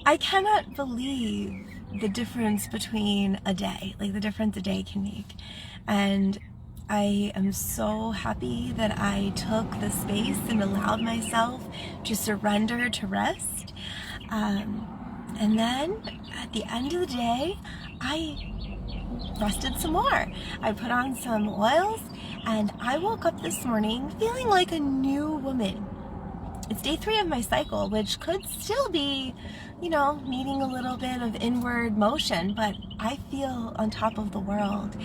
I cannot believe the difference between a day, like the difference a day can make. And I am so happy that I took the space and allowed myself to surrender to rest. And then at the end of the day, I rested some more. I put on some oils and I woke up this morning feeling like a new woman. It's day 3 of my cycle, which could still be, needing a little bit of inward motion, but I feel on top of the world.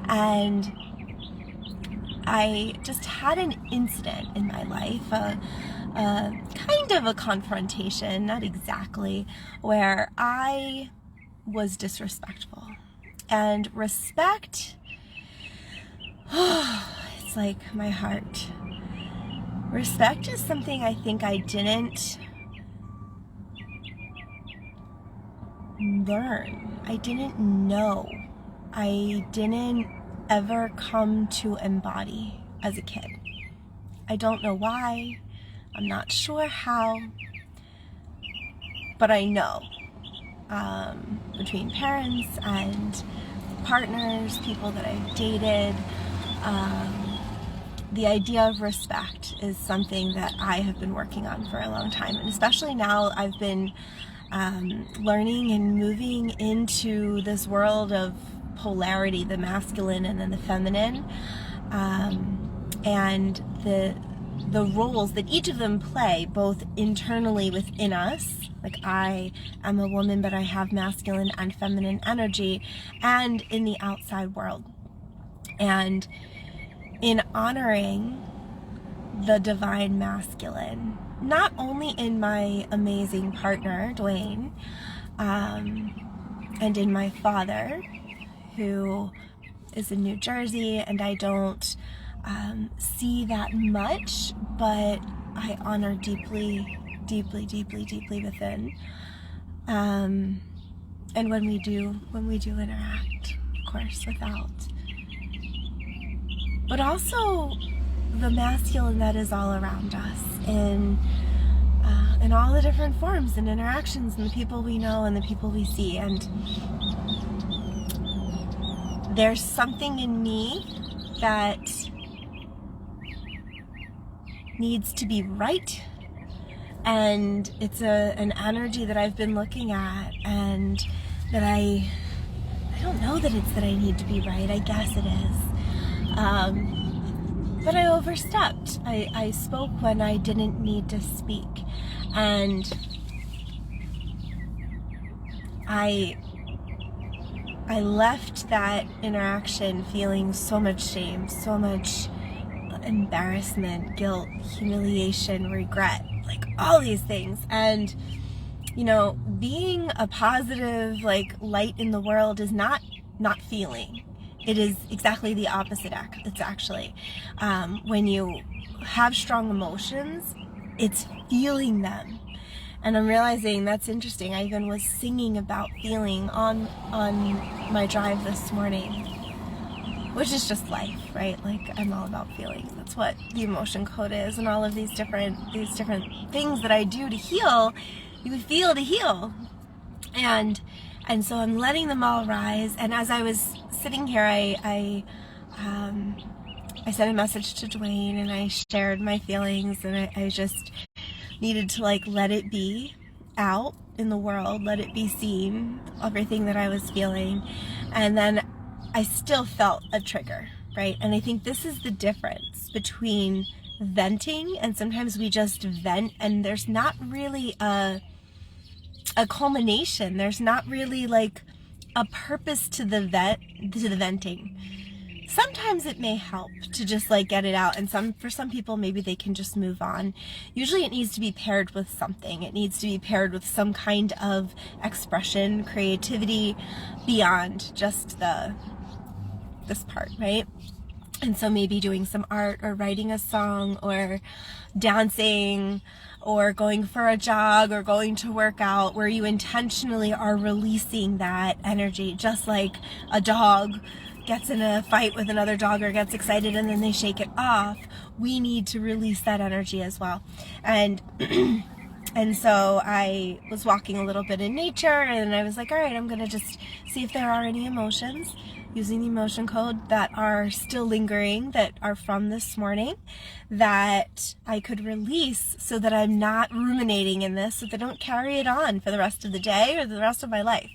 And I just had an incident in my life, a kind of a confrontation, not exactly, where I was disrespectful. And respect, it's like my heart. Respect is something I think I didn't learn. I didn't know. I didn't ever come to embody as a kid. I don't know why. I'm not sure how. But I know. Between parents and partners, people that I've dated, the idea of respect is something that I have been working on for a long time. And especially now I've been learning and moving into this world of polarity, the masculine and then the feminine, and the roles that each of them play, both internally within us, like I am a woman but I have masculine and feminine energy, and in the outside world. And in honoring the divine masculine, not only in my amazing partner, Dwayne, and in my father, who is in New Jersey, and I don't see that much, but I honor deeply, deeply, deeply, deeply within. And when we do interact, of course, without. But also the masculine that is all around us in all the different forms and interactions and the people we know and the people we see. And there's something in me that needs to be right, and it's an energy that I've been looking at, and that I don't know that it's that I need to be right. I guess it is. But I overstepped. I spoke when I didn't need to speak. And I left that interaction feeling so much shame, so much embarrassment, guilt, humiliation, regret, like all these things. And, being a positive, light in the world is not feeling. It is exactly the opposite. It's actually, when you have strong emotions, it's feeling them. And I'm realizing that's interesting. I even was singing about feeling on my drive this morning, which is just life, right? I'm all about feelings. That's what the emotion code is, and all of these different things that I do to heal. You feel to heal, and so I'm letting them all rise. And as I was sitting here, I sent a message to Dwayne, and I shared my feelings, and I just needed to let it be out in the world, let it be seen, everything that I was feeling. And then I still felt a trigger, right? And I think this is the difference between venting, and sometimes we just vent and there's not really a culmination. There's not really a purpose to the venting. Sometimes it may help to just get it out, and for some people maybe they can just move on. Usually it needs to be paired with something. It needs to be paired with some kind of expression, creativity beyond just this part, right? And so maybe doing some art, or writing a song, or dancing, or going for a jog, or going to work out, where you intentionally are releasing that energy, just like a dog gets in a fight with another dog or gets excited and then they shake it off. We need to release that energy as well. And And so I was walking a little bit in nature, and I was like, all right, I'm going to just see if there are any emotions using the emotion code that are still lingering, that are from this morning, that I could release so that I'm not ruminating in this, so that I don't carry it on for the rest of the day or the rest of my life.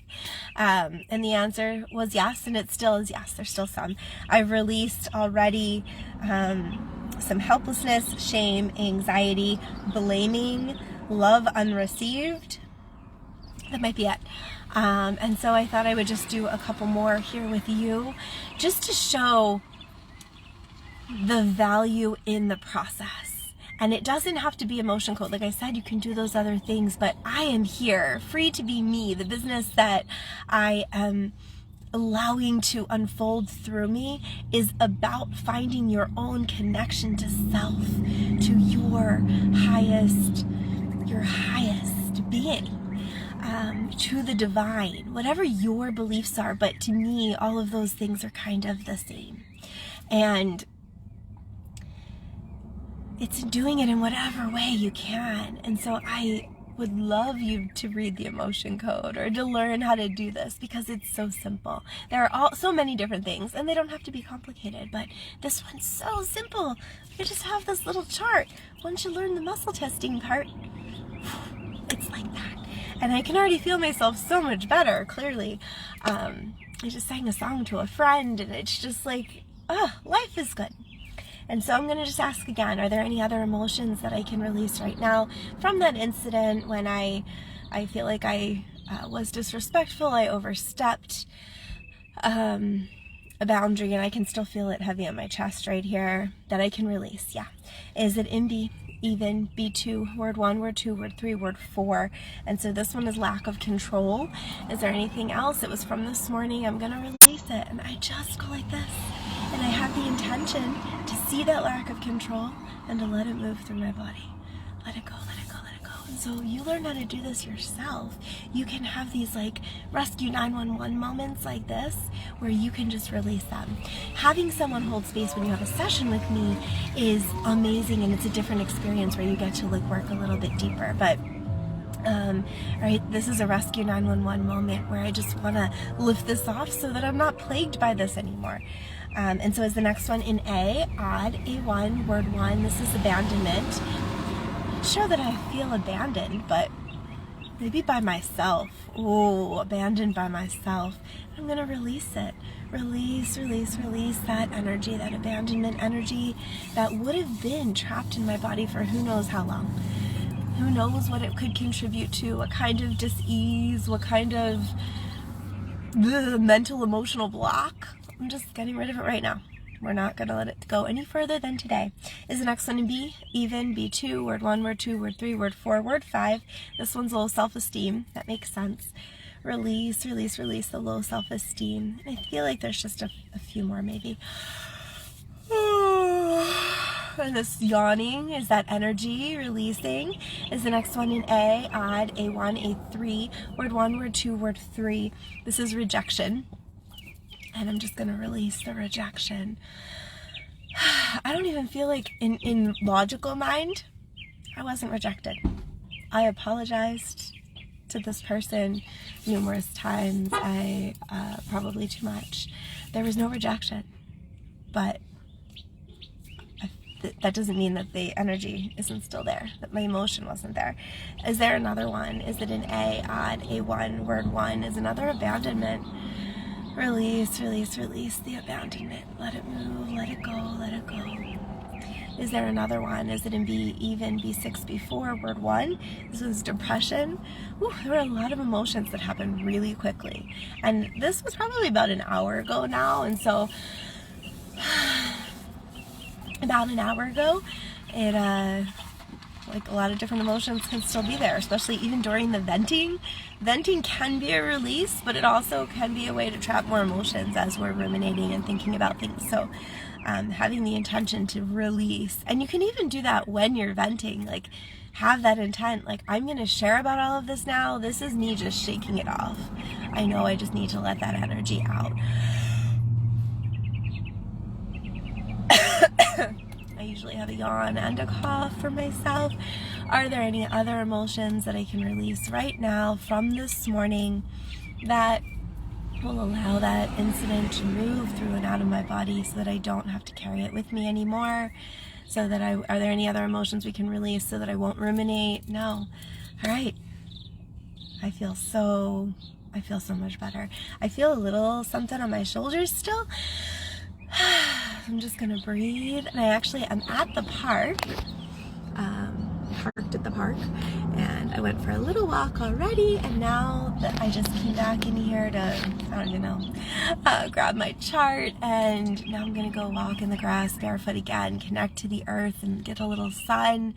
And the answer was yes, and it still is yes. There's still some. I've released already some helplessness, shame, anxiety, blaming, love unreceived. That might be it. And so I thought I would just do a couple more here with you, just to show the value in the process. And it doesn't have to be emotion code. Like I said, you can do those other things, but I am here, free to be me. The business that I am allowing to unfold through me is about finding your own connection to self, to your highest being, to the divine, whatever your beliefs are. But to me, all of those things are kind of the same. And it's doing it in whatever way you can. And so I would love you to read the emotion code or to learn how to do this, because it's so simple. There are so many different things, and they don't have to be complicated, but this one's so simple. You just have this little chart. Once you learn the muscle testing part, it's like that. And I can already feel myself so much better, clearly. I just sang a song to a friend, and it's just like, life is good. And so I'm going to just ask again, are there any other emotions that I can release right now from that incident when I feel like I was disrespectful, I overstepped a boundary, and I can still feel it heavy on my chest right here, that I can release? Yeah. Is it in B, even, B2, word 1, word 2, word 3, word 4? And so this one is lack of control. Is there anything else? It was from this morning. I'm going to release it. And I just go like this. And I have the intention to see that lack of control and to let it move through my body. Let it go, let it go, let it go. And so you learn how to do this yourself. You can have these like rescue 911 moments like this where you can just release them. Having someone hold space when you have a session with me is amazing, and it's a different experience where you get to like work a little bit deeper. But right, this is a rescue 911 moment where I just want to lift this off so that I'm not plagued by this anymore. And so is the next one in A, odd, A1, word 1. This is abandonment. I'm not sure that I feel abandoned, but maybe by myself. Ooh, abandoned by myself. I'm going to release it. Release, release, release that energy, that abandonment energy that would have been trapped in my body for who knows how long. Who knows what it could contribute to, what kind of dis-ease, what kind of mental, emotional block. I'm just getting rid of it right now. We're not going to let it go any further than today. Is the next one in B, even, B2, word 1, word 2, word 3, word 4, word 5. This one's low self-esteem. That makes sense. Release, release, release the low self-esteem. I feel like there's just a few more maybe. And this yawning is that energy releasing. Is the next one in A, odd, A1, A3, word 1, word 2, word 3. This is rejection. And I'm just going to release the rejection. I don't even feel like in logical mind, I wasn't rejected. I apologized to this person numerous times. Probably too much. There was no rejection. But that doesn't mean that the energy isn't still there, that my emotion wasn't there. Is there another one? Is it an A, odd, A1, word 1? Is another abandonment. Release, release, release the abandonment. Let it move, let it go, let it go. Is there another one? Is it in B, even, B6, B4, word 1? This is depression. Ooh, there were a lot of emotions that happened really quickly. And this was probably about an hour ago now, and so about an hour ago, it like a lot of different emotions can still be there, especially even during the venting. Venting can be a release, but it also can be a way to trap more emotions as we're ruminating and thinking about things. So having the intention to release, and you can even do that when you're venting, like have that intent, like I'm going to share about all of this now. This is me just shaking it off. I know I just need to let that energy out. I usually have a yawn and a cough for myself. Are there any other emotions that I can release right now from this morning that will allow that incident to move through and out of my body so that I don't have to carry it with me anymore? Are there any other emotions we can release so that I won't ruminate? No. All right. I feel so much better. I feel a little something on my shoulders still. I'm just gonna breathe. And I actually am at the park. Parked at the park, and I went for a little walk already, and now that I just came back in here to, I don't even know, grab my chart, and now I'm gonna go walk in the grass barefoot again, connect to the earth and get a little sun,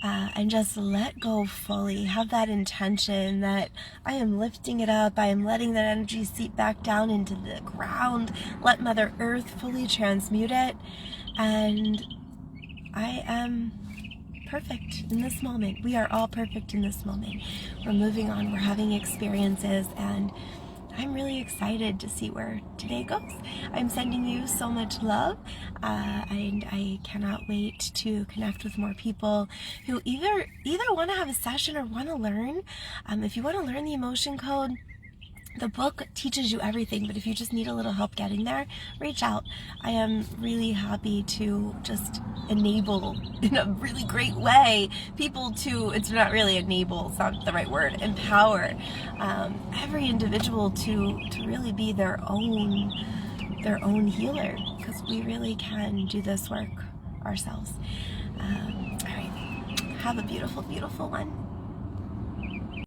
and just let go fully. Have that intention that I am lifting it up, I am letting that energy seep back down into the ground, let Mother Earth fully transmute it, and I am perfect in this moment. We are all perfect in this moment. We're moving on, we're having experiences, and I'm really excited to see where today goes. I'm sending you so much love, and I cannot wait to connect with more people who either want to have a session or want to learn. If you want to learn the emotion code, the book teaches you everything, but if you just need a little help getting there, reach out. I am really happy to just enable, in a really great way, people to, it's not really enable, it's not the right word, empower every individual to really be their own healer, because we really can do this work ourselves. All right, have a beautiful, beautiful one.